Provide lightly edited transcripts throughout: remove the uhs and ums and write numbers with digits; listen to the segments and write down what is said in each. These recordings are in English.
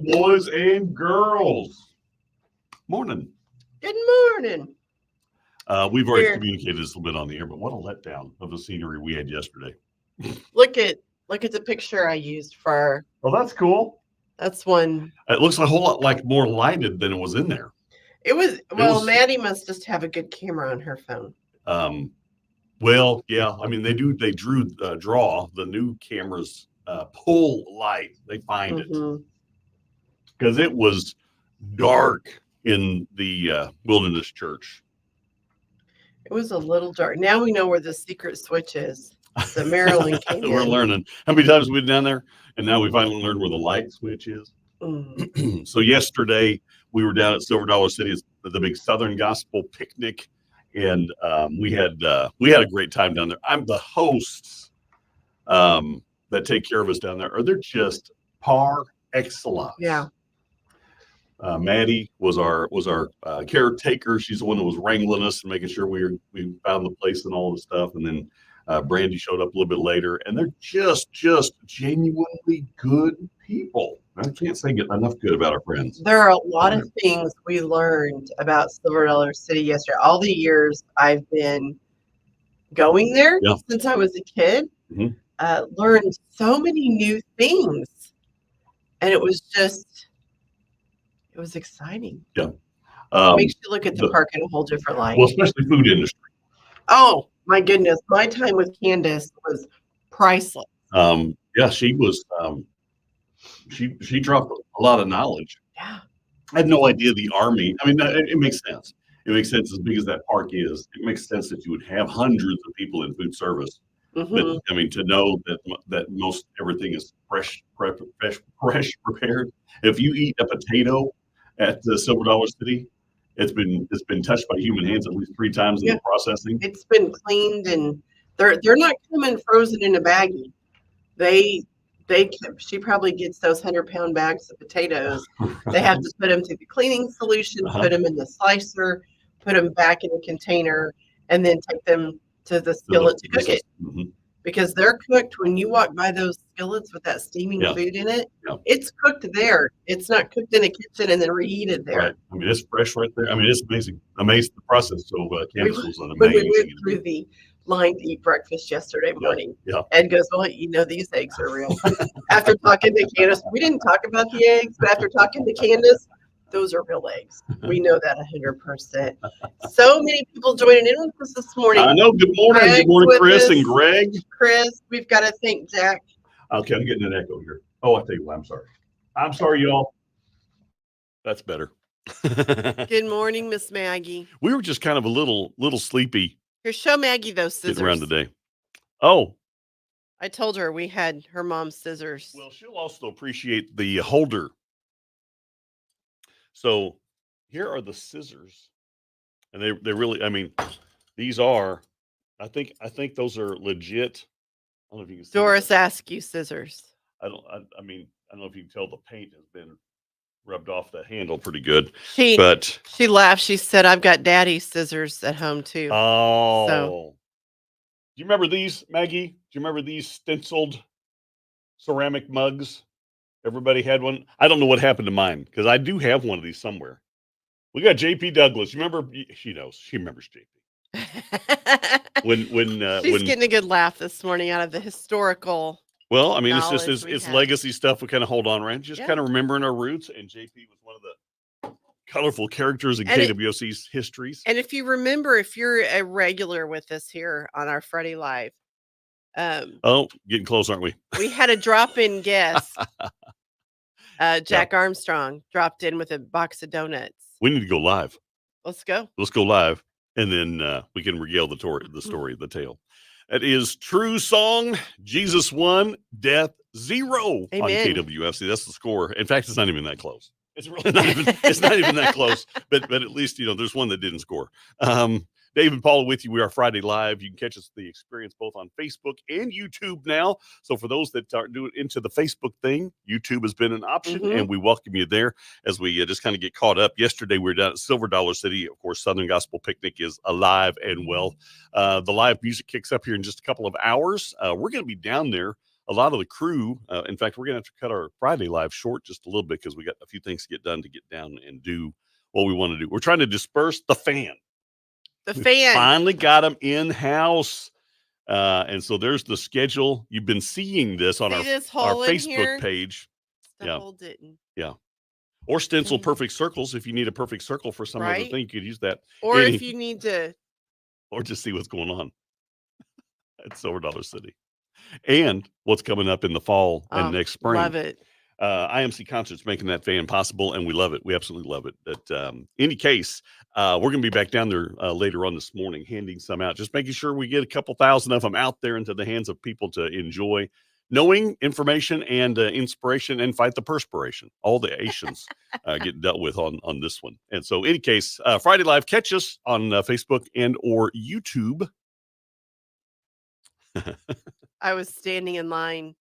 boys and girls. Morning. Good morning. We've already Here. communicated this a little bit on the air, but what a letdown of the scenery we had yesterday. Look at the picture I used for. Well, that's cool. That's one. It looks a whole lot like more lighted than it was in there. Maddie must just have a good camera on her phone. Well, yeah. I mean, they draw the new cameras pull light. They find it because it was dark in the Wilderness Church. It was a little dark. Now we know where the secret switch is. The Maryland came We're in. learning. How many times we've been down there, and now we finally learned where the light switch is. So yesterday we were down at Silver Dollar City. It's the big Southern Gospel picnic, and we had a great time down there. I'm the hosts that take care of us down there. Or they're just par excellence. Yeah. Maddie was our caretaker. She's the one that was wrangling us and making sure we found the place and all the stuff. And then Brandy showed up a little bit later, and they're just genuinely good people. I can't say enough good about our friends. There are a lot of things we learned about Silver Dollar City yesterday. All the years I've been going there since I was a kid, learned so many new things, and it was exciting. Yeah. Makes you look at the park in a whole different light. Well, especially food industry. Oh my goodness. My time with Candace was priceless. Yeah, she was, she dropped a lot of knowledge. Yeah. I had no idea the Army, I mean, it makes sense. It makes sense as big as that park is. It makes sense that you would have hundreds of people in food service. But I mean, to know that most everything is fresh prepared. If you eat a potato at the Silver Dollar City, it's been touched by human hands at least 3 times in the processing. It's been cleaned, and they're not coming frozen in a baggie. She probably gets those 100-pound bags of potatoes. They have to put them through the cleaning solution, put them in the slicer, put them back in the container, and then take them to the skillet to cook it. Because they're cooked when you walk by those skillets with that steaming food in it. It's cooked there. It's not cooked in a kitchen and then reheated there. Right. I mean, it's fresh right there. I mean, it's amazing the process. So Candace was an amazing. When we went through the line to eat breakfast yesterday morning, Ed goes, "Well, these eggs are real." After talking to Candace, we didn't talk about the eggs, but after talking to Candace, those are real eggs. We know that 100%. So many people joining in with us this morning. I know. Good morning. Good morning, Chris and Greg. Chris, we've got to thank Jack. Okay, I'm getting an echo here. Oh, I tell you what, I'm sorry. I'm sorry, y'all. That's better. Good morning, Miss Maggie. We were just kind of a little sleepy. Here, show Maggie those scissors. Getting around today. Oh. I told her we had her mom's scissors. Well, she'll also appreciate the holder. So here are the scissors, and they really, I mean, these are, I think those are legit. I don't know if you can see Doris Askew scissors. I don't know if you can tell the paint has been rubbed off the handle pretty good. She laughed. She said, "I've got daddy's scissors at home too." Oh, so. Do you remember these, Maggie? Do you remember these stenciled ceramic mugs? Everybody had one. I don't know what happened to mine because I do have one of these somewhere. We got JP Douglas. You remember? She knows. She remembers JP. She's getting a good laugh this morning out of the historical. Well, I mean, it's just it's legacy stuff. We kind of hold on, right? Just kind of remembering our roots. And JP was one of the colorful characters in KWOC's histories. And if you remember, if you're a regular with us here on our Friday Live. Getting close, aren't we? We had a drop-in guest. Jack Armstrong dropped in with a box of donuts. We need to go live. Let's go. Let's go live, and then we can regale the story, the tale. That is True Song. Jesus won, death 0. Amen. On KWFC. That's the score. In fact, it's not even that close. It's really not even. It's not even that close. But at least there's one that didn't score. Dave and Paula with you. We are Friday Live. You can catch us the experience both on Facebook and YouTube now. So for those that aren't doing into the Facebook thing, YouTube has been an option, and we welcome you there as we just kind of get caught up. Yesterday, we were down at Silver Dollar City. Of course, Southern Gospel Picnic is alive and well. The live music kicks up here in just a couple of hours. We're going to be down there a lot of the crew, in fact, we're going to have to cut our Friday live short just a little bit because we got a few things to get done to get down and do what we want to do. We're trying to disperse the fan. The We fan. finally got them in house. And so there's the schedule. You've been seeing this on See our this hole in Facebook here? page. The hole didn't. Yeah. Or stencil Dang. perfect circles. If you need a perfect circle for some other Right? thing, you could use that. Or if you need to. Or just see what's going on at Silver Dollar City. And what's coming up in the fall and next spring. Love it. IMC Concerts making that fan possible, and we love it. We absolutely love it. But any case, we're going to be back down there later on this morning, handing some out, just making sure we get a couple thousand of them out there into the hands of people to enjoy, knowing information and inspiration, and fight the perspiration. All the Asians get dealt with on this one. And so, any case, Friday Live, catch us on Facebook and or YouTube. I was standing in line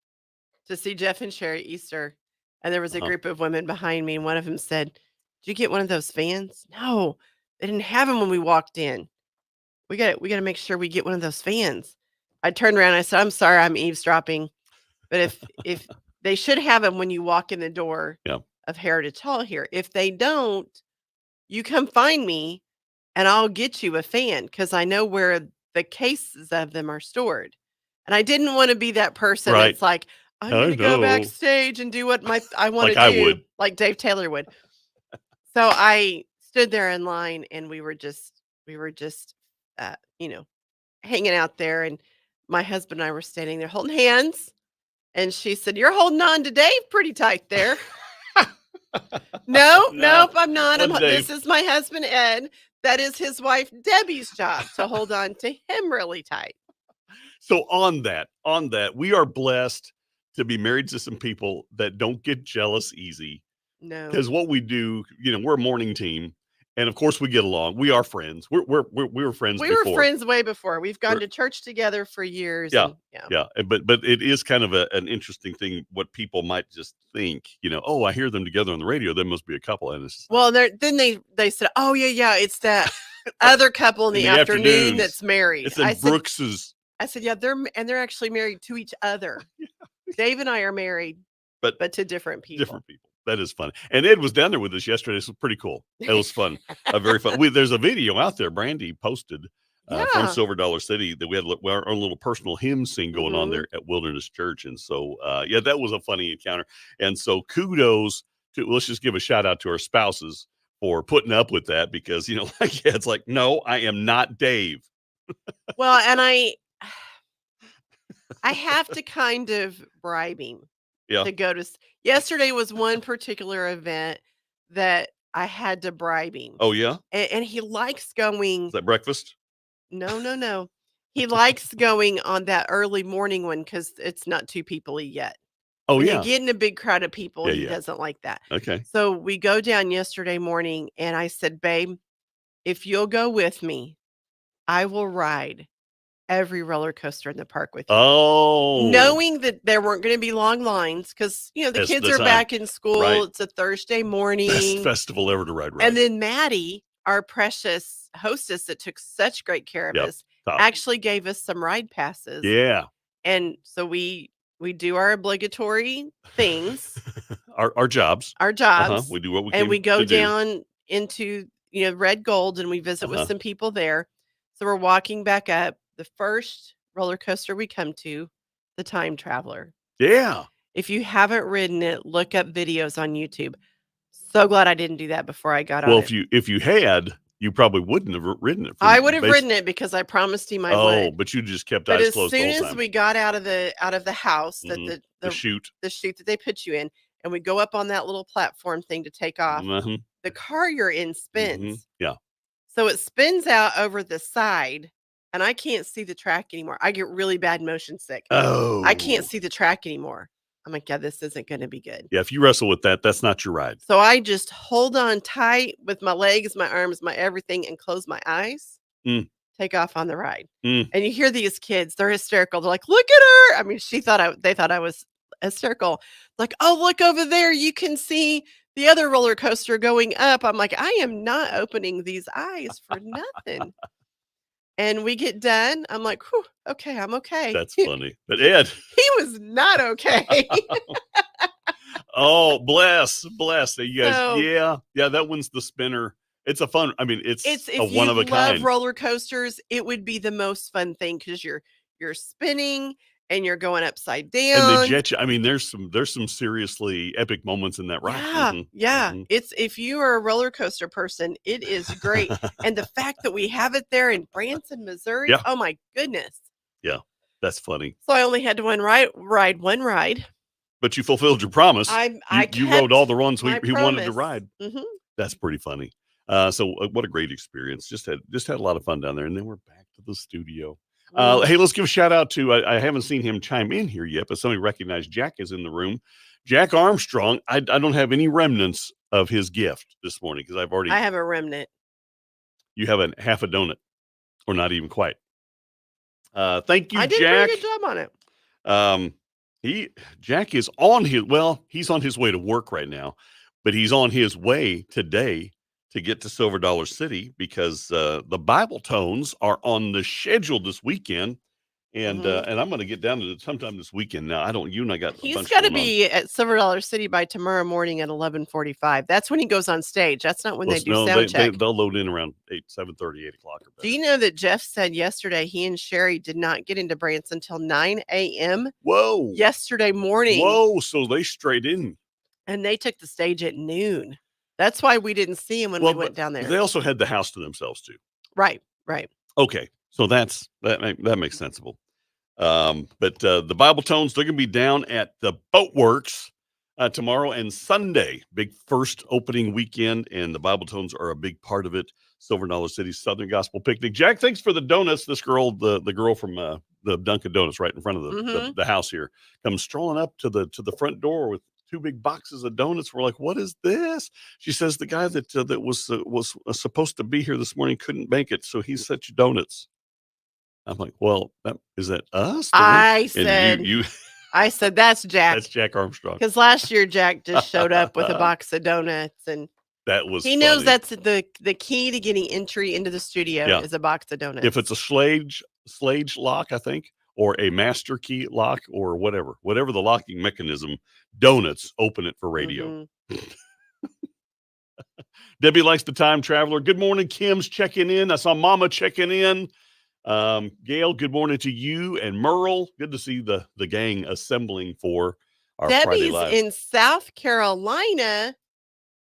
to see Jeff and Sherry Easter, and there was a group of women behind me, and one of them said, "Did you get one of those fans?" No, they didn't have them when we walked in. We got to make sure we get one of those fans. I turned around and I said, "I'm sorry, I'm eavesdropping, but if they should have them when you walk in the door of Heritage Hall here. If they don't, you come find me, and I'll get you a fan because I know where the cases of them are stored." And I didn't want to be that person that's like, I'm going to go backstage and do what I want to do. I would. Like Dave Taylor would. So I stood there in line, and we were just hanging out there. And my husband and I were standing there holding hands. And she said, "You're holding on to Dave pretty tight there." Nope, I'm not. This is my husband, Ed. That is his wife, Debbie's job to hold on to him really tight. So on that, we are blessed to be married to some people that don't get jealous easy. No. Because what we do, we're a morning team, and of course we get along. We are friends. We were friends. We were friends way before. We've gone to church together for years. Yeah. But it is kind of an interesting thing. What people might just think, oh, I hear them together on the radio. There must be a couple. And it's then they said, oh yeah, it's that other couple in the afternoon that's married. It's in Brooks's. I said, yeah, they're actually married to each other. Dave and I are married, but to different people. That is funny. And Ed was down there with us yesterday. This was pretty cool. It was fun. Very fun. There's a video out there Brandy posted from Silver Dollar City that we had our own little personal hymn sing going on there at Wilderness Church. And so, that was a funny encounter. And so kudos to, let's just give a shout out to our spouses for putting up with that because, it's like, no, I am not Dave. Well, and I have to kind of bribe him to go to. Yesterday was one particular event that I had to bribe him. Oh, yeah? And he likes going. Is that breakfast? No. He likes going on that early morning one because it's not too people-y yet. Oh, when yeah. you get in a big crowd of people, he doesn't like that. Okay. So we go down yesterday morning, and I said, babe, if you'll go with me, I will ride every roller coaster in the park with you. Oh. Knowing that there weren't going to be long lines because, the kids are back in school. Right. It's a Thursday morning. Best festival ever to ride. And then Maddie, our precious hostess that took such great care of us, actually gave us some ride passes. Yeah. And so we do our obligatory things. our jobs. Our jobs. We do what we can. And we go down into, Red Gold, and we visit with some people there. So we're walking back up. The first roller coaster we come to, the Time Traveler. Yeah. If you haven't ridden it, look up videos on YouTube. So glad I didn't do that before I got on it. Well, if you had, you probably wouldn't have ridden it. I would have ridden it because I promised him I would. Oh, but you just kept eyes closed the whole time. As soon as we got out of the house, that the chute that they put you in, and we go up on that little platform thing to take off, the car you're in spins. Yeah. So it spins out over the side. And I can't see the track anymore. I get really bad motion sick. Oh. I can't see the track anymore. I'm like, yeah, this isn't going to be good. Yeah, if you wrestle with that, that's not your ride. So I just hold on tight with my legs, my arms, my everything, and close my eyes. Take off on the ride. And you hear these kids, they're hysterical. They're like, look at her. I mean, they thought I was hysterical. Like, oh, look over there. You can see the other roller coaster going up. I'm like, I am not opening these eyes for nothing. And we get done. I'm like, whew, okay, I'm okay. That's funny. But Ed, He was not okay. oh, bless. You guys, So yeah, that one's the spinner. It's a fun. I mean, it's a if one you of a love kind. roller coasters, it would be the most fun thing because you're spinning and you're going upside down. And they jet you. I mean, there's some seriously epic moments in that ride. Yeah, Mhm, yeah. mhm. It's if you are a roller coaster person, it is great. And the fact that we have it there in Branson, Missouri, Yeah. oh my goodness. Yeah, that's funny. So I only had to ride one ride. But you fulfilled your promise. I You rode all kept the ones my he wanted to promise. ride. Mhm. That's pretty funny. So what a great experience. Just had a lot of fun down there. And then we're back to the studio. Hey, let's give a shout out to, I haven't seen him chime in here yet, but somebody recognized Jack is in the room. Jack Armstrong. I don't have any remnants of his gift this morning because I have a remnant. you have half a donut or not even quite. Thank you, I did Jack. a pretty good job on it. Jack is he's on his way to work right now, but he's on his way today to get to Silver Dollar City because the Bible Tones are on the schedule this weekend. And I'm going to get down to it sometime this weekend. Now, you and I got a He's bunch got to going on. be at Silver Dollar City by tomorrow morning at 11:45. That's when he goes on stage. That's not when they do sound check. They'll load in around 7:30, 8 o'clock. Or do you know that Jeff said yesterday he and Sherry did not get into Branson until 9 a.m. Whoa. yesterday morning? Whoa, so they straight in. And they took the stage at noon. That's why we didn't see him when we went down there. They also had the house to themselves too. Right. Okay, so that makes sensible. But the Bible Tones, they're going to be down at the Boatworks tomorrow and Sunday. Big first opening weekend, and the Bible Tones are a big part of it. Silver Dollar City Southern Gospel Picnic. Jack, thanks for the donuts. This girl, the girl from the Dunkin' Donuts right in front of the house here, comes strolling up to the front door with 2 big boxes of donuts. We're like, what is this? She says the guy that was supposed to be here this morning couldn't make it, so he sent you donuts. I'm like, well, is that us? I said, that's Jack. That's Jack Armstrong. Because last year Jack just showed up with a box of donuts, and he knows that's the key to getting entry into the studio is a box of donuts. If it's a Slage lock, I think, or a master key lock, or whatever the locking mechanism, donuts open it for radio. Debbie likes the time traveler. Good morning, Kim's checking in. I saw Mama checking in. Gail, good morning to you, and Merle. Good to see the gang assembling for our Friday Live. Debbie's in South Carolina.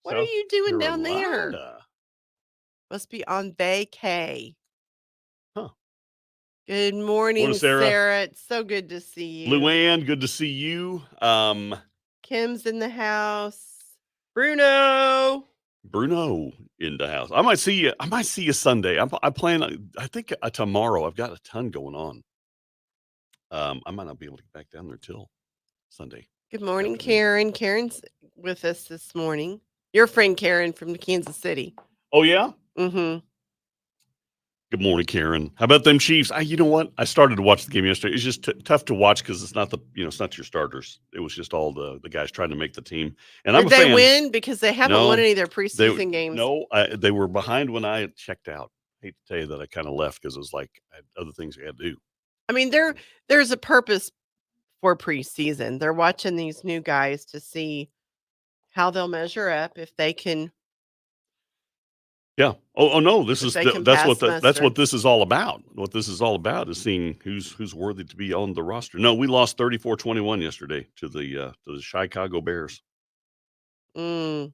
What are you doing down there? Must be on vacay. Huh. Good morning, Sarah. It's so good to see you. Luann, good to see you. Kim's in the house. Bruno in the house. I might see you Sunday. I plan. I think tomorrow. I've got a ton going on. I might not be able to get back down there till Sunday. Good morning, Karen. Karen's with us this morning. Your friend Karen from Kansas City. Oh yeah. Mm-hmm. Good morning, Karen. How about them Chiefs? You know what? I started to watch the game yesterday. It's just tough to watch because it's not it's not your starters. It was just all the guys trying to make the team. And Did they win? Because they haven't won any of their preseason games. No, they were behind when I checked out. I hate to tell you that I kind of left because it was like I had other things I had to do. I mean, there's a purpose for preseason. They're watching these new guys to see how they'll measure up, if they can. Yeah. Oh no. That's what this is all about. What this is all about is seeing who's worthy to be on the roster. No, we lost 34-21 yesterday to the Chicago Bears. The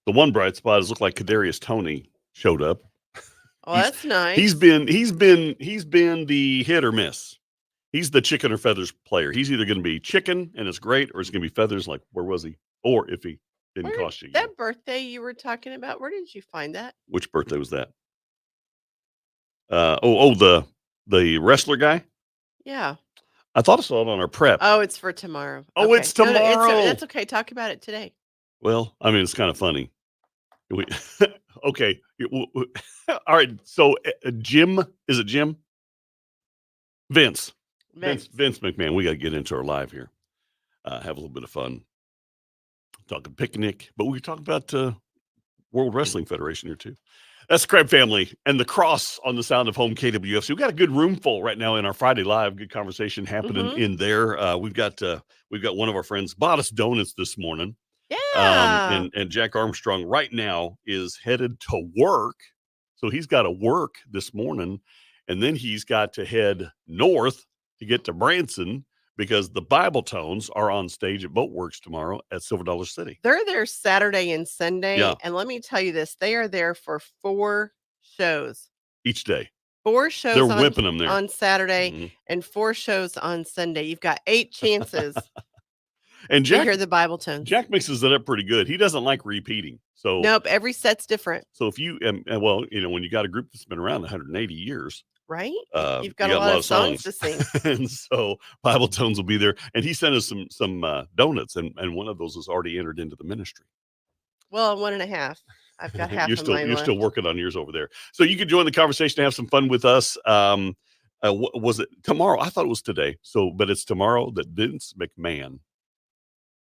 one bright spot is looked like Kadarius Toney showed up. Oh, that's nice. He's been the hit or miss. He's the chicken or feathers player. He's either going to be chicken and it's great, or it's going to be feathers. Like, where was he? Or if he didn't cost you. That birthday you were talking about, where did you find that? Which birthday was that? The wrestler guy? Yeah. I thought I saw it on our prep. Oh, it's for tomorrow. Oh, okay. It's tomorrow. That's okay. Talk about it today. Well, I mean, it's kind of funny. Okay. All right. So Jim, is it Jim? Vince McMahon. We got to get into our live here. Have a little bit of fun. Talking picnic, but we talk about World Wrestling Federation here too. That's the Crab family and the cross on the sound of home KWFC. We've got a good room full right now in our Friday Live. Good conversation happening in there. We've got one of our friends bought us donuts this morning. Yeah. And Jack Armstrong right now is headed to work. So he's got to work this morning, and then he's got to head north to get to Branson because the Bible Tones are on stage at Boatworks tomorrow at Silver Dollar City. They're there Saturday and Sunday. Yeah. And let me tell you this, they are there for 4 shows. Each day. 4 shows They're whipping them there on Saturday Mhm. and 4 shows on Sunday. You've got 8 chances And to Jack, hear the Bible Tones. Jack mixes it up pretty good. He doesn't like repeating. So Nope, every set's different. So if you and well, when you got a group that's been around 180 years, right? You've got a lot of songs to sing. And so Bible Tones will be there. And he sent us some donuts, and one of those is already entered into the ministry. Well, 1.5. I've got half You're of mine still left. working on yours over there. So you can join the conversation and have some fun with us. Was it tomorrow? I thought it was today. But it's tomorrow that Vince McMahon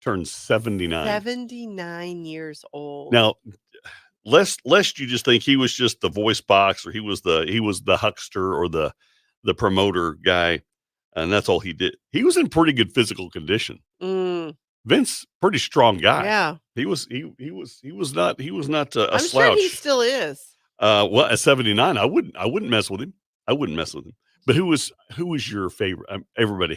turns 79. 79 years old. Now, lest you just think he was just the voice box, or he was the huckster or the promoter guy, and that's all he did. He was in pretty good physical condition. Vince, pretty strong guy. Yeah, he was not a I'm slouch. sure he still is. Well, at 79, I wouldn't mess with him. But who was your favorite? Everybody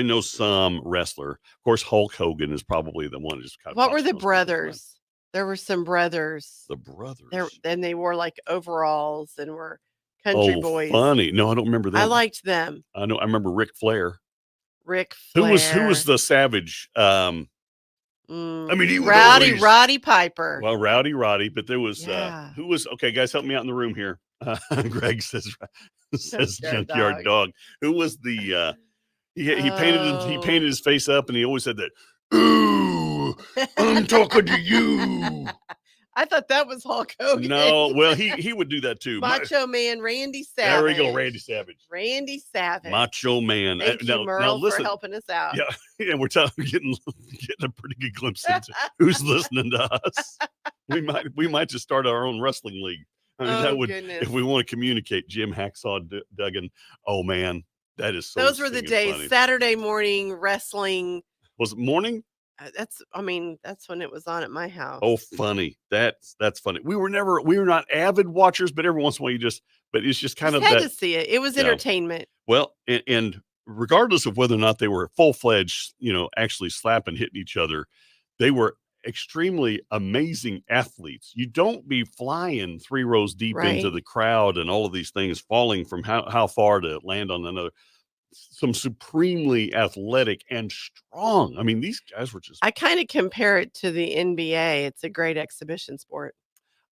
knows some wrestler. Of course, Hulk Hogan is probably the one. Just kind of what were the brothers? There were some brothers. The brothers. And they wore like overalls and were country boys. Funny. No, I don't remember them. I liked them. I know. I remember Ric Flair. Ric Flair. Who was the Savage? I mean, he was Roddy Piper. Well, Roddy, but there was Yeah. who was okay, guys, help me out in the room here. Greg says Junkyard Dog. Who was the he painted his face up, and he always said that, "Ooh, I'm talking to you." I thought that was Hulk Hogan. No, well, he would do that too. Macho Man Randy Savage. There we go, Randy Savage. Macho Man. Thank you, Merle, for helping us out. Yeah, we're getting a pretty good glimpse into who's listening to us. We might just start our own wrestling league. I mean, that would, goodness. if we want to communicate. Jim Hacksaw Duggan. Oh man, that is so. Those were the days. Funny. Saturday morning wrestling. Was it morning? That's when it was on at my house. Oh, funny. That's funny. We were not avid watchers, but every once in a while but it's just kind of had that. To see it. It was entertainment. Well, and regardless of whether or not they were full-fledged, actually slapping, hitting each other, they were extremely amazing athletes. You don't be flying 3 rows deep into the crowd and all of these things, falling from how far to land on another. Some supremely athletic and strong. I mean, these guys were just. I kind of compare it to the NBA. It's a great exhibition sport.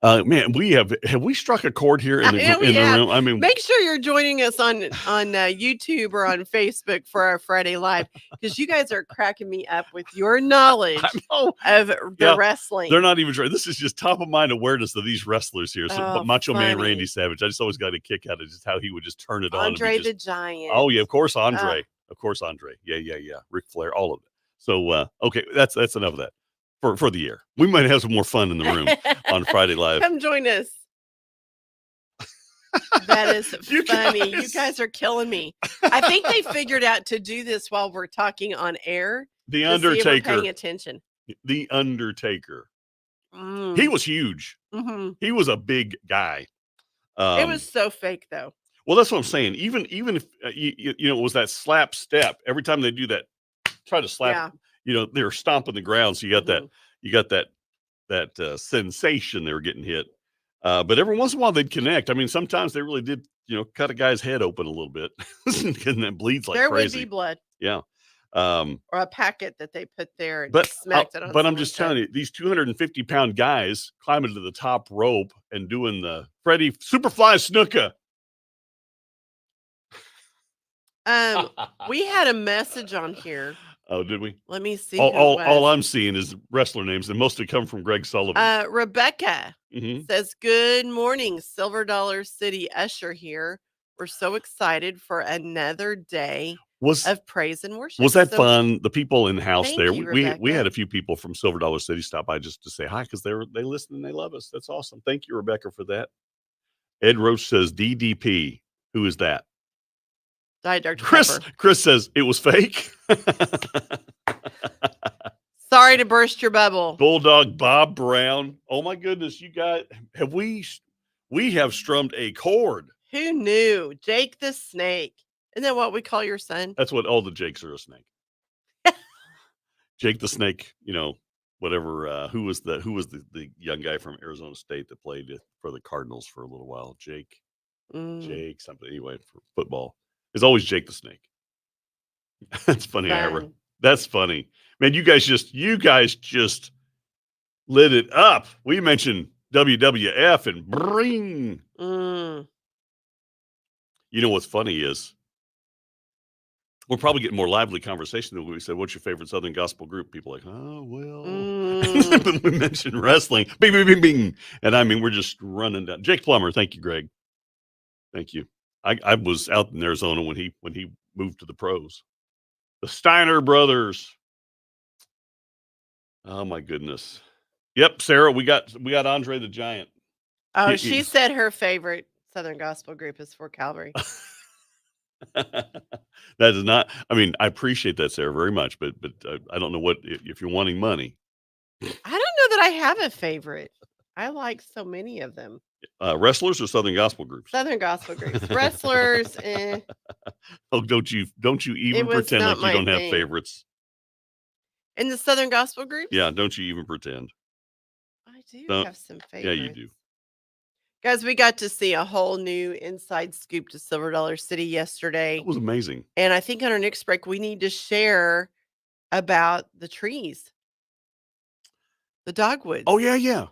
Man, have we struck a chord here in the room? I mean, make sure you're joining us on YouTube or on Facebook for our Friday Live, because you guys are cracking me up with your knowledge of the wrestling. They're not even trying. This is just top of mind awareness of these wrestlers here. So, Macho Man Randy Savage. I just always got a kick out of just how he would just turn it on. Andre the Giant. Oh yeah, of course Andre. Yeah. Ric Flair, all of it. So okay, that's enough of that. For the year. We might have some more fun in the room on Friday Live. Come join us. That is funny. You guys are killing me. I think they figured out to do this while we're talking on air. The Undertaker. Paying attention. The Undertaker. He was huge. Mm-hmm. He was a big guy. It was so fake, though. Well, that's what I'm saying. Even if it was that slap step. Every time they do that, try to slap. Yeah. They're stomping the ground, so you got that sensation they were getting hit. But every once in a while they'd connect. I mean, sometimes they really did, cut a guy's head open a little bit, and that bleeds like crazy. There would be blood. Yeah. Or a packet that they put there and smacked it on. But I'm just telling you, these 250-pound guys climbing to the top rope and doing the Freddie Superfly Snuka. We had a message on here. Oh, did we? Let me see. All I'm seeing is wrestler names, and most of it come from Greg Sullivan. Rebecca says, "Good morning, Silver Dollar City Usher here. We're so excited for another day of praise and worship." Was that fun? The people in the house there. You, we had a few people from Silver Dollar City stop by just to say hi because they listen and they love us. That's awesome. Thank you, Rebecca, for that. Ed Roach says DDP. Who is that? Diet Dr. Pepper. Chris says it was fake. Sorry to burst your bubble. Bulldog Bob Brown. Oh my goodness, you guys, we have strummed a chord. Who knew? Jake the Snake. Isn't that what we call your son? That's what all the Jakes are, a snake. Jake the Snake, whatever. Who was the young guy from Arizona State that played for the Cardinals for a little while? Jake something. Anyway, for football, it's always Jake the Snake. That's funny, Ira. That's funny, man. You guys just lit it up. We mentioned WWF and bring. You know what's funny is we're probably getting more lively conversation than we said, what's your favorite Southern gospel group? People are like, oh, well, but we mentioned wrestling. Bing, bing, bing, bing. And I mean, we're just running down. Jake Plummer. Thank you, Greg. Thank you. I was out in Arizona when he moved to the pros. The Steiner brothers. Oh my goodness. Yep, Sarah, we got Andre the Giant. Oh, she said her favorite Southern gospel group is Fort Calvary. That is not. I mean, I appreciate that, Sarah, very much, but I don't know what if you're wanting money. I don't know that I have a favorite. I like so many of them. Wrestlers or Southern gospel groups? Southern gospel groups. Wrestlers. Oh, don't you even pretend like you don't have favorites? In the Southern gospel groups? Yeah, don't you even pretend. I do have some favorites. Yeah, you do. Guys, we got to see a whole new inside scoop to Silver Dollar City yesterday. It was amazing. And I think on our next break, we need to share about the trees, the dogwoods. Oh, yeah.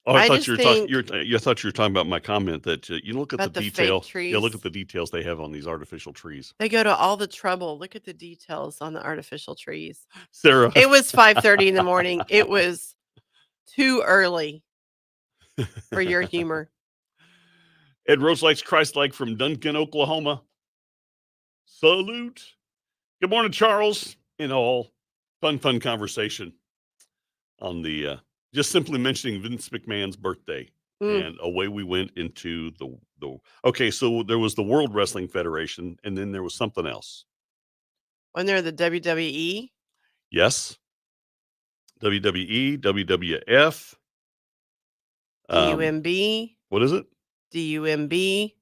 Oh, I thought you were talking about my comment that you look at about the detail. Yeah, look at the details they have on these artificial trees. They go to all the trouble. Look at the details on the artificial trees. Sarah. It was 5:30 in the morning. It was too early for your humor. Ed Roach likes Christ-like from Duncan, Oklahoma. Salute. Good morning, Charles. In all, fun conversation on the just simply mentioning Vince McMahon's birthday. And away we went into the okay, so there was the World Wrestling Federation, and then there was something else. When they're the WWE? Yes. WWE, WWF. DUMB. What is it? DUMB.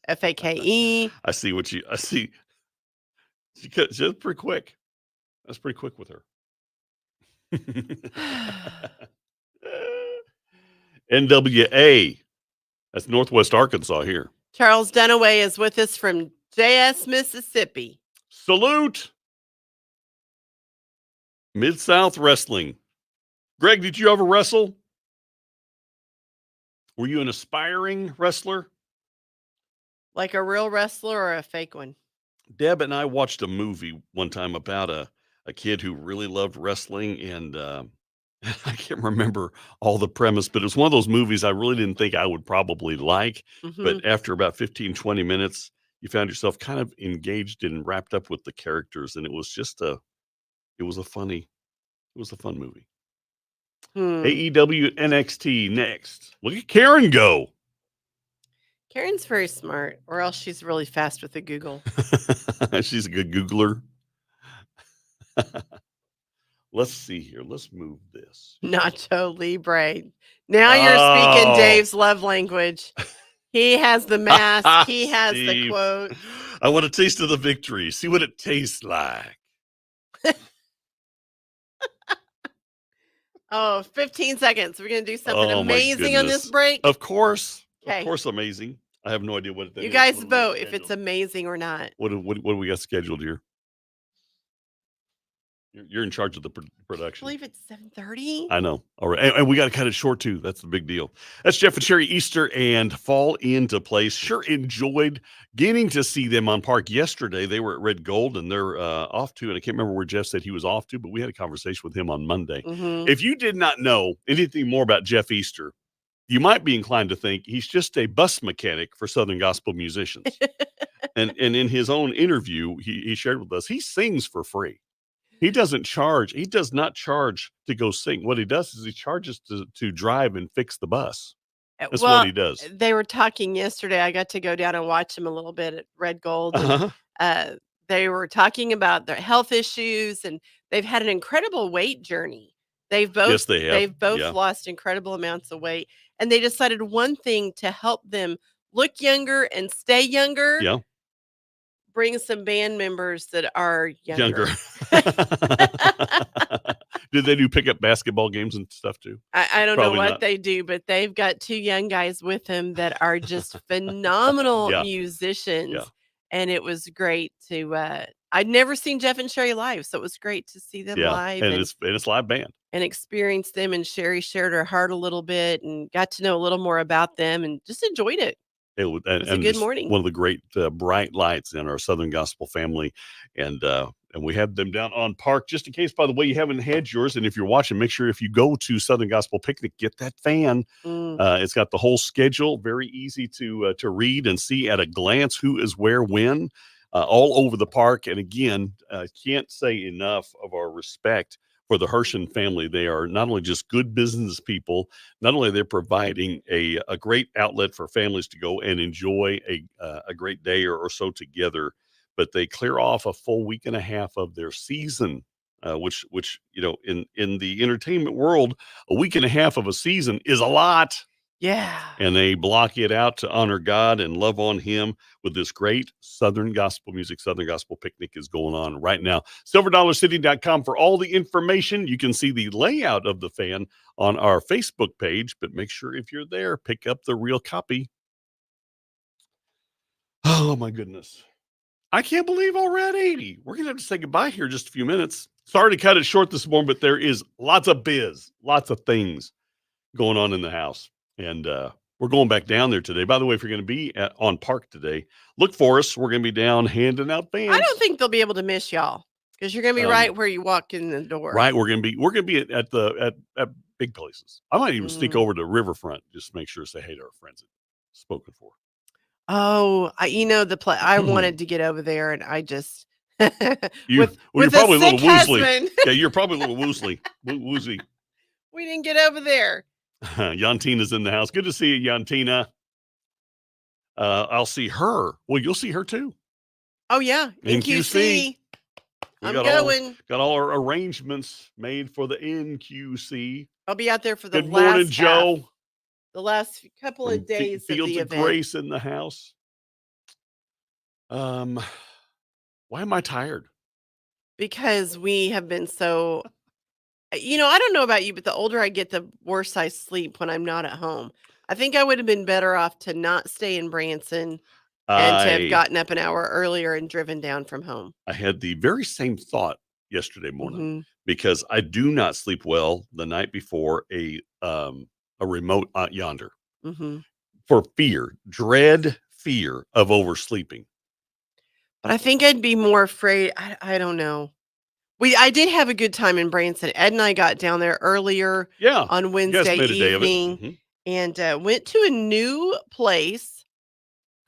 FAKE. I see. She's pretty quick. That's pretty quick with her. NWA. That's Northwest Arkansas here. Charles Dunaway is with us from JS, Mississippi. Salute. Mid-South Wrestling. Greg, did you ever wrestle? Were you an aspiring wrestler? Like a real wrestler or a fake one? Deb and I watched a movie one time about a kid who really loved wrestling, and I can't remember all the premise, but it was one of those movies I really didn't think I would probably like. But after about 15, 20 minutes, you found yourself kind of engaged and wrapped up with the characters, and it was just a fun movie. AEW NXT next. Look at Karen go. Karen's very smart, or else she's really fast with the Google. She's a good Googler. Let's see here. Let's move this. Nacho Libre. Now you're speaking Dave's love language. He has the mask. He has the quote. I want a taste of the victory. See what it tastes like. 15 seconds. We're going to do something amazing on this break. Of course. Okay. Of course, amazing. I have no idea what it is. You guys vote if it's amazing or not. What do we got scheduled here? You're in charge of the production. I believe it's 7:30. I know. All right. And we got to cut it short, too. That's the big deal. That's Jeff and Sherry Easter and Fall Into Place. Sure enjoyed getting to see them on Park yesterday. They were at Red Gold, and they're off to, and I can't remember where Jeff said he was off to, but we had a conversation with him on Monday. If you did not know anything more about Jeff Easter, you might be inclined to think he's just a bus mechanic for Southern gospel musicians. and in his own interview, he shared with us, he sings for free. He doesn't charge. He does not charge to go sing. What he does is he charges to drive and fix the bus. That's Well, what he does. they were talking yesterday. I got to go down and watch them a little bit at Red Gold, and Uh-huh. they were talking about their health issues, and they've had an incredible weight journey. Yes, they have. They've both Yeah. lost incredible amounts of weight, and they decided one thing to help them look younger and stay younger. Yeah. Bring some band members that are Younger. younger. Did they do pickup basketball games and stuff too? I don't Probably know what not. they do, but they've got 2 young guys with them that are just phenomenal Yeah. musicians, Yeah. and it was great to, I'd never seen Jeff and Sherry live, so it was great to see them Yeah. live And it's live band. and experience them, and Sherry shared her heart a little bit and got to know a little more about them and just enjoyed it. It was, It was a good just morning. one of the great bright lights in our Southern Gospel family, and we have them down on Park. Just in case, by the way, you haven't had yours, and if you're watching, make sure if you go to Southern Gospel Picnic, get that fan. It's got the whole schedule, very easy to read and see at a glance who is where when, all over the park. And again, can't say enough of our respect for the Hershen family. They are not only just good business people, not only they're providing a great outlet for families to go and enjoy a great day or so together, but they clear off a full week and a half of their season, which in the entertainment world, a week and a half of a season is a lot. Yeah. And they block it out to honor God and love on him with this great Southern Gospel music. Southern Gospel Picnic is going on right now. SilverDollarCity.com for all the information. You can see the layout of the fan on our Facebook page, but make sure if you're there, pick up the real copy. Oh, my goodness. I can't believe already. We're going to have to say goodbye here in just a few minutes. Sorry to cut it short this morning, but there is lots of biz, lots of things going on in the house. And we're going back down there today. By the way, if you're going to be on Park today, look for us. We're going to be down handing out fans. I don't think they'll be able to miss y'all because you're going to be right where you walk in the door. Right. We're going to be at big places. I might even sneak over to Riverfront just to make sure to say hey to our friends at Spoken For. Oh, I wanted to get over there, and I just You're with probably a sick little woozly. husband. Yeah, you're probably a little woozy. We didn't get over there. Yantina's in the house. Good to see you, Yantina. I'll see her. Well, you'll see her too. Oh yeah, in QC. I'm going. Got all our arrangements made for the NQC. I'll be out there for the Good morning, Joe. The last couple of days of Fields the of event. Grace in the house. Why am I tired? Because we have been so. I don't know about you, but the older I get, the worse I sleep when I'm not at home. I think I would have been better off to not stay in Branson and to have gotten up an hour earlier and driven down from home. I had the very same thought yesterday morning because I do not sleep well the night before a remote yonder for dread fear of oversleeping. But I think I'd be more afraid. I don't know. I did have a good time in Branson. Ed and I got down there earlier on Wednesday evening and went to a new place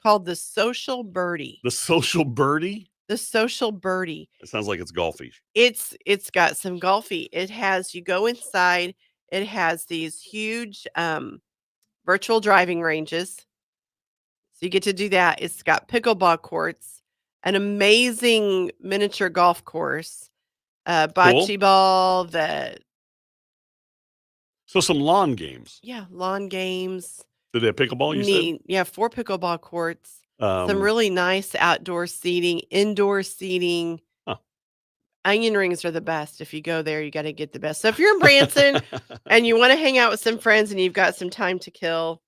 called the Social Birdie. The Social Birdie? The Social Birdie. It sounds like it's golfy. It's got some golfy. You go inside, it has these huge virtual driving ranges. So you get to do that. It's got pickleball courts, an amazing miniature golf course. Bocce ball, So some lawn games. Yeah, lawn games. Did they have pickleball, you said? Yeah, 4 pickleball courts. Some really nice outdoor seating, indoor seating. Onion rings are the best. If you go there, you got to get the best. So if you're in Branson and you want to hang out with some friends and you've got some time to kill,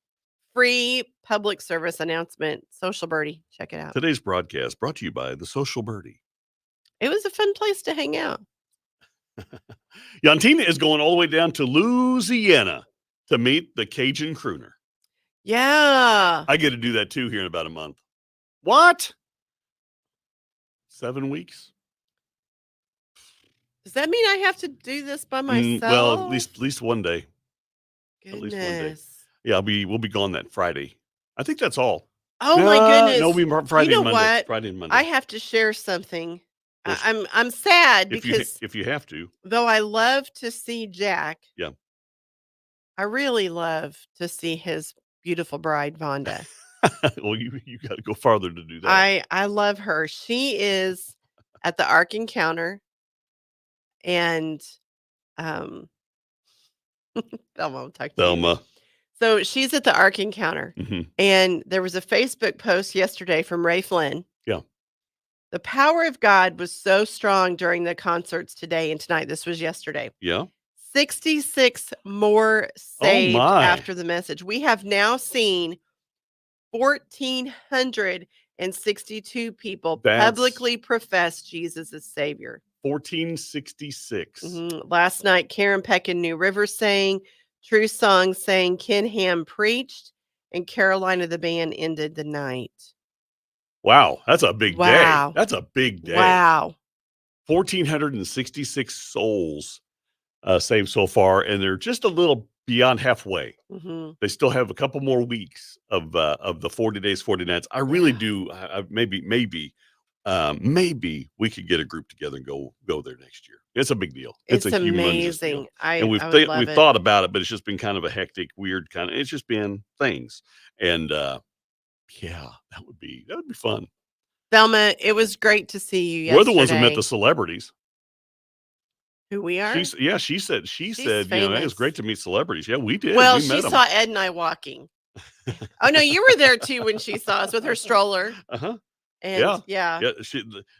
free public service announcement, Social Birdie. Check it out. Today's broadcast brought to you by the Social Birdie. It was a fun place to hang out. Yantina is going all the way down to Louisiana to meet the Cajun crooner. Yeah. I get to do that too here in about a month. What? 7 weeks? Does that mean I have to do this by myself? Well, at least one day. Goodness. At least one day. Yeah, we'll be gone that Friday. I think that's all. Oh my goodness. No, we Friday and Monday. What? Friday and Monday. I have to share something. I'm sad because if you have to. Though I love to see Jack. Yeah. I really love to see his beautiful bride, Vonda. Well, you got to go farther to do that. I love her. She is at the Ark Encounter, and um, Thelma will talk to you. Thelma. So she's at the Ark Encounter, Mhm. and there was a Facebook post yesterday from Ray Flynn. Yeah. The power of God was so strong during the concerts today and tonight. This was yesterday. Yeah. 66 more Oh saved my. after the message. We have now seen 1,462 people publicly profess Jesus as Savior. 1466. Last night, Karen Peck in New River sang, True Song sang, Ken Ham preached, and Carolina the band ended the night. Wow, that's a big day. That's a big day. Wow. 1,466 souls saved so far, and they're just a little beyond halfway. They still have a couple more weeks of the 40 days, 40 nights. I really do. Maybe we could get a group together and go there next year. It's a big deal. It's a humongous deal. And we've thought about it, but it's just been kind of a hectic, weird kind of. It's just been things, and yeah, that would be fun. Thelma, it was great to see you yesterday. We're the ones who met the celebrities. Who we are? She said, it was great to meet celebrities. Yeah, we did. Well, we she saw Ed and I walking. Oh no, you were there too when she saw us with her stroller. And yeah.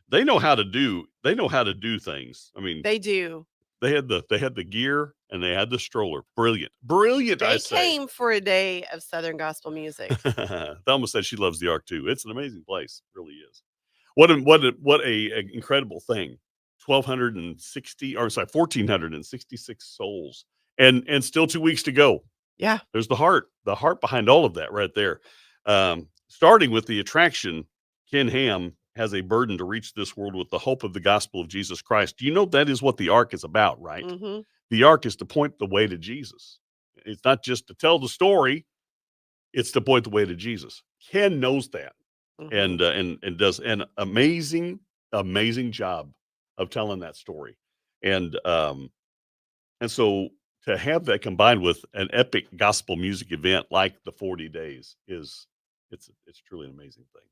They know how to do things. I mean, they do. They had the gear and they had the stroller. Brilliant. They came for a day of Southern gospel music. Thelma said she loves the Ark too. It's an amazing place. It really is. What a incredible thing. 1,466 souls, and still 2 weeks to go. Yeah, there's the heart behind all of that right there. Starting with the attraction, Ken Ham has a burden to reach this world with the hope of the gospel of Jesus Christ. Do you know that is what the Ark is about, right? The Ark is to point the way to Jesus. It's not just to tell the story; it's to point the way to Jesus. Ken knows that, and does an amazing job of telling that story. And so to have that combined with an epic gospel music event like the 40 days it's truly an amazing thing.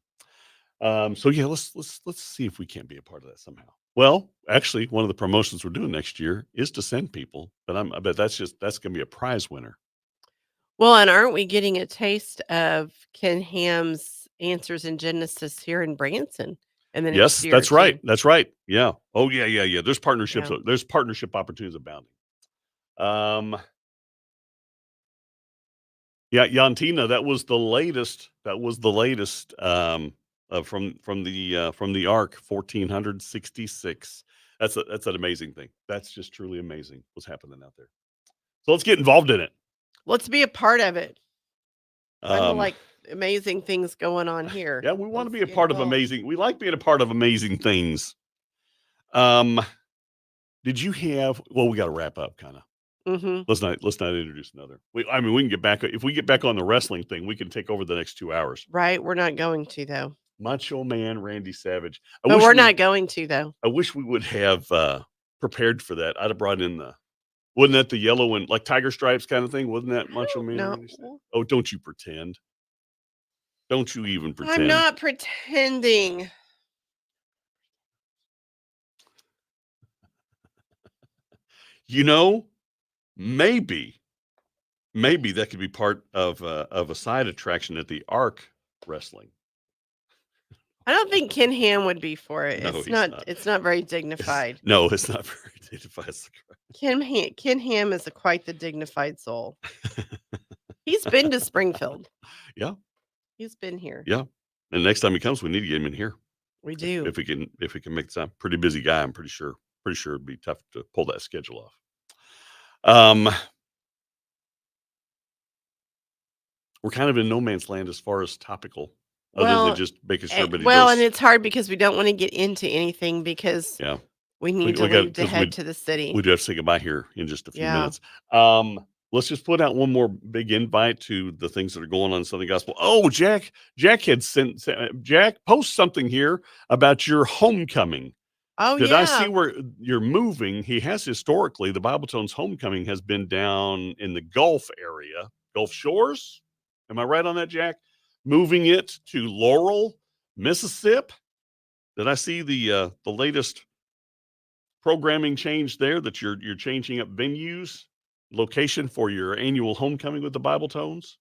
So yeah, let's see if we can't be a part of that somehow. Well, actually, one of the promotions we're doing next year is to send people, but I bet that's going to be a prize winner. Well, and aren't we getting a taste of Ken Ham's Answers in Genesis here in Branson? And then yes, that's right. That's right. Yeah. Oh yeah. There's partnerships. Yeah. There's partnership opportunities abounding. Yeah, Yantina, that was the latest. From the Ark, 1,466. That's an amazing thing. That's just truly amazing what's happening out there. So let's get involved in it. Let's be a part of it. I like amazing things going on here. Yeah, we want to be a part of amazing. We like being a part of amazing things. Did you have? Well, we got to wrap up, kind of. Let's not introduce another. We can get back. If we get back on the wrestling thing, we can take over the next 2 hours. Right, we're not going to though. Macho Man Randy Savage. We're not going to though. I wish we would have prepared for that. I'd have brought in wasn't that the yellow and like tiger stripes kind of thing? Wasn't that Macho Man? No. Randy Savage? Oh, don't you pretend. Don't you even pretend. I'm not pretending. Maybe that could be part of a side attraction at the Ark wrestling. I don't think Ken Ham would be for it. No, it's not very dignified. No, it's not very dignified. Ken Ham is quite the dignified soul. He's been to Springfield. Yeah. He's been here. Yeah. And next time he comes, we need to get him in here. We do. If we can make time. Pretty busy guy, I'm pretty sure it'd be tough to pull that schedule off. We're kind of in no man's land as far as topical, other than just making sure. And it's hard because we don't want to get into anything because we need to leave to head to the city. We do have to say goodbye here in just a few minutes. Let's just put out one more big invite to the things that are going on in Southern Gospel. Oh, Jack had Jack post something here about your homecoming. Oh, Did I see where you're moving? He has historically, the Bible Tones homecoming has been down in the Gulf area, Gulf Shores. Am I right on that, Jack? Moving it to Laurel, Mississippi. Did I see the latest programming change there, that you're changing up venues, location for your annual homecoming with the Bible Tones?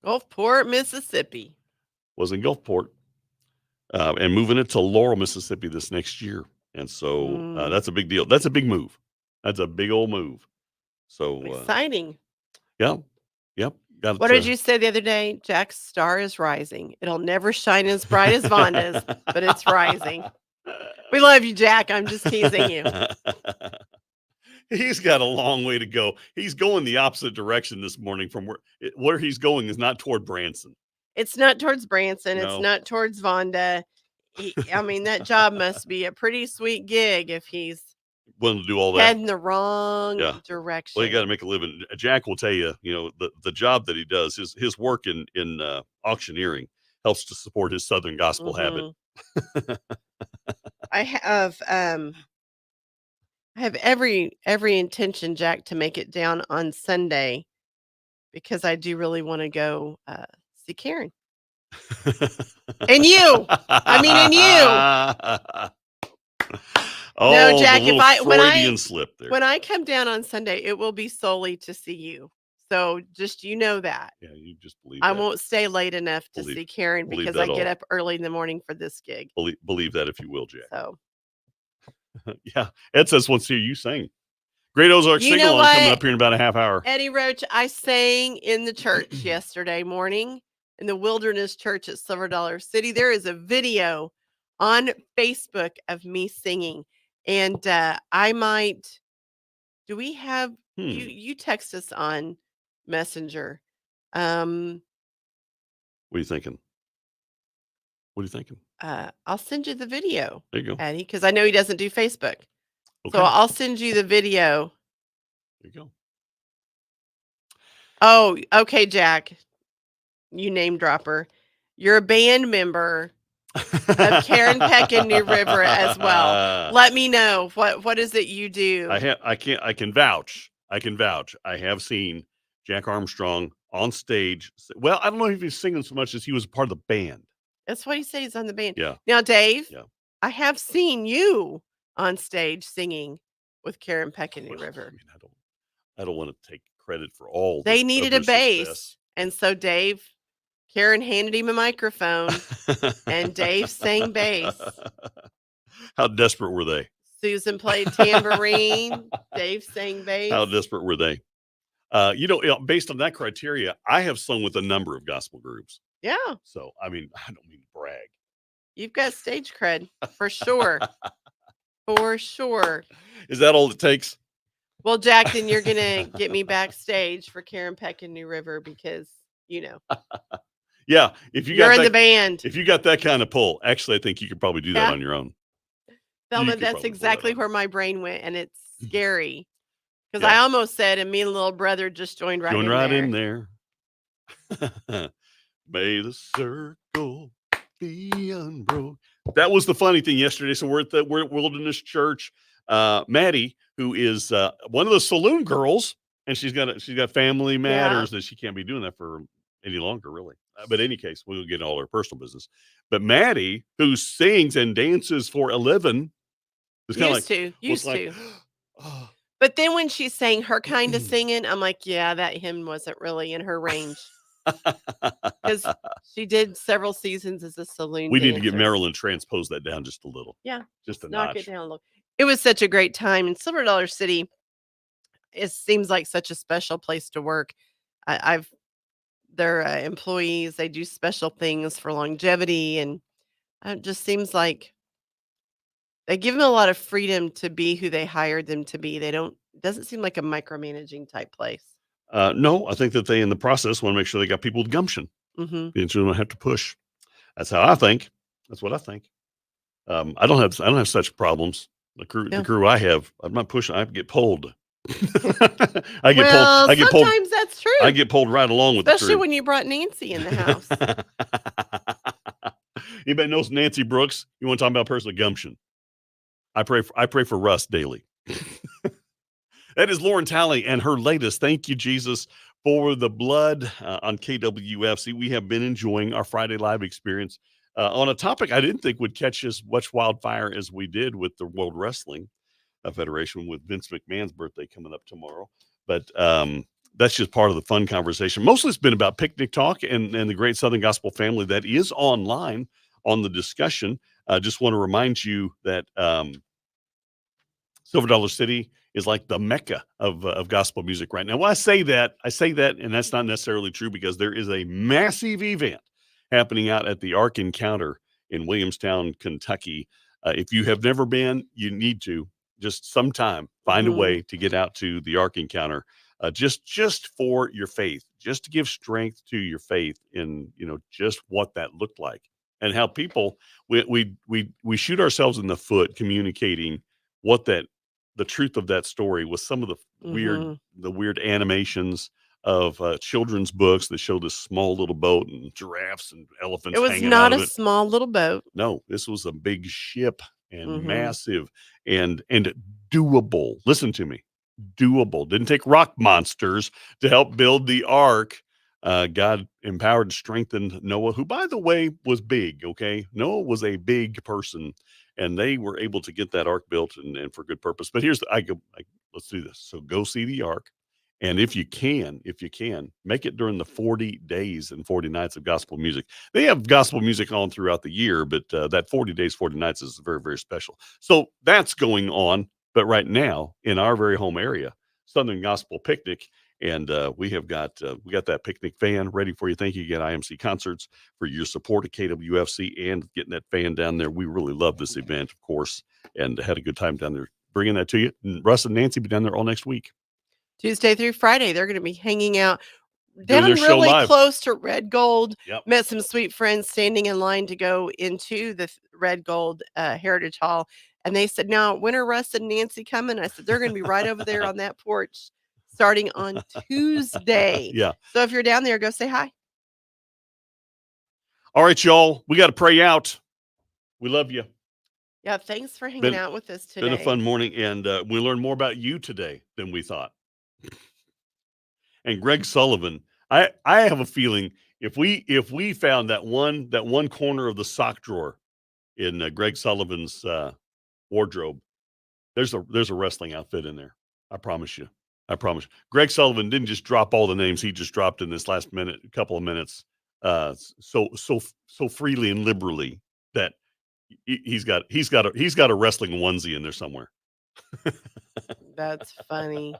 Gulfport, Mississippi. Was in Gulfport, and moving it to Laurel, Mississippi this next year. And so that's a big deal. That's a big move. That's a big old move. So Exciting. Yeah. Yep. What did you say the other day? Jack's star is rising. It'll never shine as bright as Vonda's, but it's rising. We love you, Jack. I'm just teasing you. He's got a long way to go. He's going the opposite direction this morning from where he's going is not toward Branson. It's not towards Branson. No. It's not towards Vonda. I mean, that job must be a pretty sweet gig if he's willing to do all that. Heading the wrong direction. Well, you got to make a living. Jack will tell you, the job that he does, his work in auctioneering helps to support his Southern gospel habit. I have every intention, Jack, to make it down on Sunday because I do really want to go see Karen. And you. I mean, and you. Oh, no, Jack, slip there. When I come down on Sunday, it will be solely to see you. So just that. Yeah, you just believe I won't stay late enough to see Karen because I get up early in the morning for this gig. Believe that if you will, Jack. So yeah. Ed says wants to hear you sing. Great Ozark sing-along coming up here in about a half hour. Eddie Roach, I sang in the church yesterday morning in the Wilderness Church at Silver Dollar City. There is a video on Facebook of me singing. And I might, do we have, you text us on Messenger. What are you thinking? I'll send you the video. There you go. Eddie, because I know he doesn't do Facebook. Okay. So I'll send you the video. There you go. Oh, okay, Jack. You name dropper. You're a band member of Karen Peck in New River as well. Let me know what is it you do. I can vouch. I have seen Jack Armstrong on stage. Well, I don't know if he's singing so much as he was part of the band. That's what he said. He's on the band. Yeah. Now, Dave. Yeah. I have seen you on stage singing with Karen Peck in New River. I mean, I don't want to take credit for all. They needed a bass, and so Karen handed him a microphone, and Dave sang bass. How desperate were they? Susan played tambourine. Dave sang bass. How desperate were they? Based on that criteria, I have sung with a number of gospel groups. Yeah. So, I mean, I don't mean to brag. You've got stage cred for sure. For sure. Is that all it takes? Well, Jack, then you're going to get me backstage for Karen Peck in New River because, Yeah, if you're in the band. If you got that kind of pull, actually, I think you could probably do that on your own. Thelma, that's exactly where my brain went, and it's scary because I almost said, and me and little brother just joined right in there. May the circle be unbroken. That was the funny thing yesterday. So we're at Wilderness Church. Maddie, who is one of the saloon girls, and she's got family matters that she can't be doing that for any longer, really. But in any case, we'll get all her personal business. But Maddie, who sings and dances for a living, is kind of used to. But then when she sang her kind of singing, I'm like, yeah, that hymn wasn't really in her range. Because she did several seasons as a saloon We need dancer. to get Marilyn transpose that down just a little. Yeah. Just a knock notch. it down a little. It was such a great time. And Silver Dollar City, it seems like such a special place to work. Their employees, they do special things for longevity. And it just seems like they give them a lot of freedom to be who they hired them to be. It doesn't seem like a micromanaging type place. No, I think that they, in the process, want to make sure they got people with gumption. Mm-hmm. They don't have to push. That's how I think. That's what I think. I don't have such problems. The crew I have, I'm not pushing. I get pulled. I get pulled. Sometimes that's true. I get pulled right along with the crew. Especially when you brought Nancy in the house. Anybody knows Nancy Brooks? You want to talk about personal gumption? I pray for Russ daily. That is Lauren Talley and her latest Thank You, Jesus, for the Blood on KWFC. We have been enjoying our Friday Live experience on a topic I didn't think would catch as much wildfire as we did with the World Wrestling Federation, with Vince McMahon's birthday coming up tomorrow. But that's just part of the fun conversation. Mostly it's been about Picnic Talk and the great Southern Gospel family that is online on the discussion. I just want to remind you that Silver Dollar City is like the mecca of gospel music right now. Well, I say that, and that's not necessarily true, because there is a massive event happening out at the Ark Encounter in Williamstown, Kentucky. If you have never been, you need to just sometime find a way to get out to the Ark Encounter, just for your faith, just to give strength to your faith in, just what that looked like, and how people we shoot ourselves in the foot communicating what the truth of that story was. Some of the weird animations of children's books that show this small little boat and giraffes and elephants. It was not a small little boat. No, this was a big ship, and massive and doable. Listen to me, doable. Didn't take rock monsters to help build the ark. God empowered and strengthened Noah, who, by the way, was big. Okay, Noah was a big person, and they were able to get that ark built and for good purpose. But let's do this. So go see the ark, and if you can, make it during the 40 days and 40 nights of gospel music. They have gospel music on throughout the year, but that 40 days, 40 nights is very, very special. So that's going on. But right now, in our very home area, Southern Gospel Picnic. And we got that picnic fan ready for you. Thank you again, IMC Concerts, for your support of KWFC and getting that fan down there. We really love this event, of course, and had a good time down there bringing that to you. And Russ and Nancy be down there all next week. Tuesday through Friday, they're going to be hanging out down really close to Red Gold. Yep. Met some sweet friends standing in line to go into the Red Gold Heritage Hall. And they said, now, when are Russ and Nancy coming? I said, they're going to be right over there on that porch starting on Tuesday. Yeah. So if you're down there, go say hi. All right, y'all. We got to pray out. We love you. Yeah. Thanks for hanging out with us today. Been a fun morning, and we learned more about you today than we thought. And Greg Sullivan, I have a feeling if we found that one corner of the sock drawer in Greg Sullivan's wardrobe, there's a wrestling outfit in there. I promise you. Greg Sullivan didn't just drop all the names he just dropped in this last couple of minutes, so freely and liberally, that he's got a wrestling onesie in there somewhere. That's funny.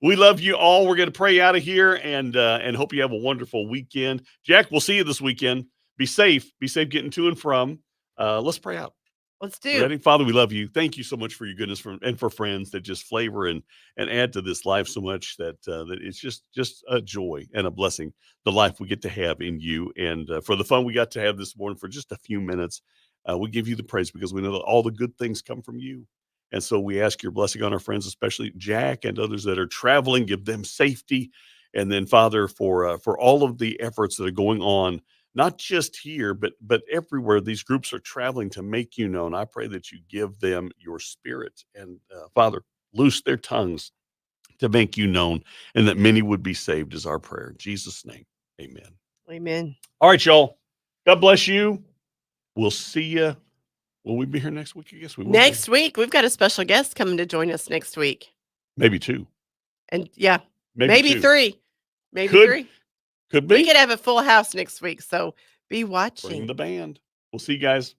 We love you all. We're going to pray out of here and hope you have a wonderful weekend. Jack, we'll see you this weekend. Be safe getting to and from. Let's pray out. Let's do. Ready? Father, we love you. Thank you so much for your goodness and for friends that just flavor and add to this life so much that it's just a joy and a blessing, the life we get to have in you. And for the fun we got to have this morning for just a few minutes, we give you the praise because we know that all the good things come from you. And so we ask your blessing on our friends, especially Jack and others that are traveling. Give them safety. And then, Father, for all of the efforts that are going on, not just here, but everywhere these groups are traveling to make you known, I pray that you give them your spirit. And Father, loose their tongues to make you known, and that many would be saved is our prayer. In Jesus' name, amen. Amen. All right, y'all. God bless you. We'll see you. Will we be here next week? I guess we will. Next week, we've got a special guest coming to join us next week. Maybe two. And yeah, maybe three. Maybe three. Could be. We could have a full house next week, so be watching. Bring the band. We'll see you guys.